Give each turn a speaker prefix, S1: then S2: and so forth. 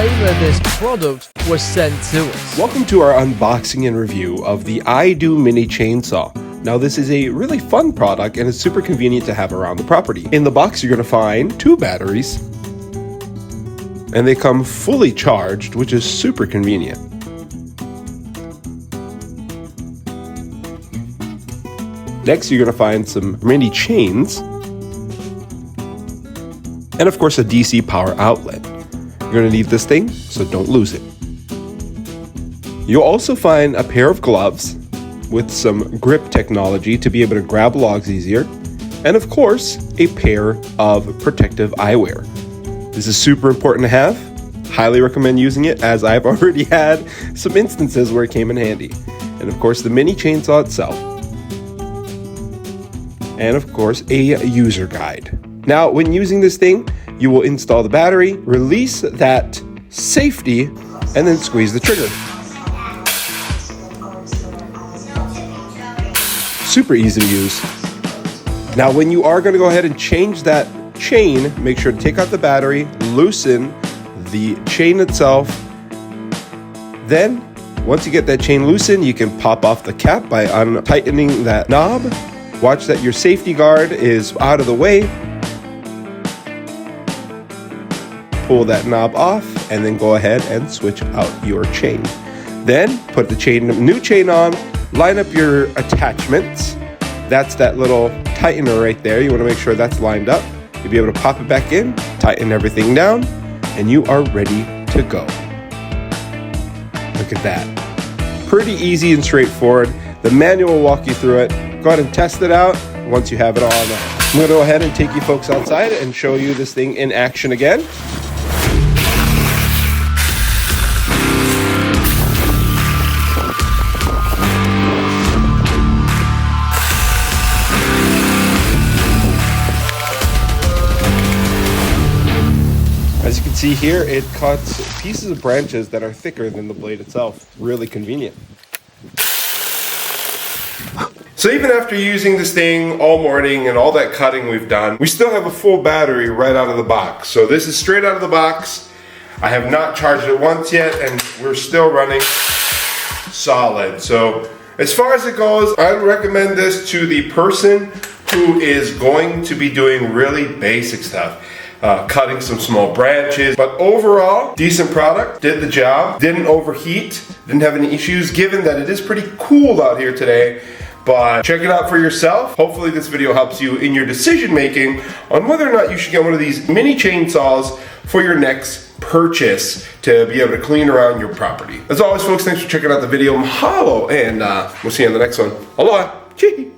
S1: day that this product was sent to us.
S2: Welcome to our unboxing and review of the iDoo mini chainsaw. Now this is a really fun product and it's super convenient to have around the property. In the box you're going to find 2 batteries and they come fully charged, which is super convenient. Next you're going to find some mini chains and of course a DC power outlet. You're going to need this thing, so don't lose it. You'll also find a pair of gloves with some grip technology to be able to grab logs easier, and of course a pair of protective eyewear. This is super important to have. Highly recommend using it, as I've already had some instances where it came in handy. And of course the mini chainsaw itself, and of course a user guide. Now when using this thing, you will install the battery, release that safety, and then squeeze the trigger. Super easy to use. Now when you are going to go ahead and change that chain, make sure to take out the battery, loosen the chain itself. Then once you get that chain loosened, you can pop off the cap by untightening that knob. Watch that your safety guard is out of the way. Pull that knob off and then go ahead and switch out your chain. Then put the new chain on, line up your attachments. That's that little tightener right there. You want to make sure that's lined up. You'll be able to pop it back in, tighten everything down, and you are ready to go. Look at that. Pretty easy and straightforward. The manual will walk you through it. Go ahead and test it out once you have it all on. I'm going to go ahead and take you folks outside and show you this thing in action again. As you can see here, it cuts pieces of branches that are thicker than the blade itself. Really convenient. So even after using this thing all morning and all that cutting we've done, we still have a full battery right out of the box. So this is straight out of the box. I have not charged it once yet and we're still running solid. So as far as it goes, I would recommend this to the person who is going to be doing really basic stuff. Cutting some small branches, but overall, decent product, did the job, didn't overheat, didn't have any issues, given that it is pretty cool out here today. But check it out for yourself. Hopefully this video helps you in your decision making on whether or not you should get one of these mini chainsaws for your next purchase to be able to clean around your property. As always folks, thanks for checking out the video. Mahalo, and we'll see you on the next one. Aloha. Chee.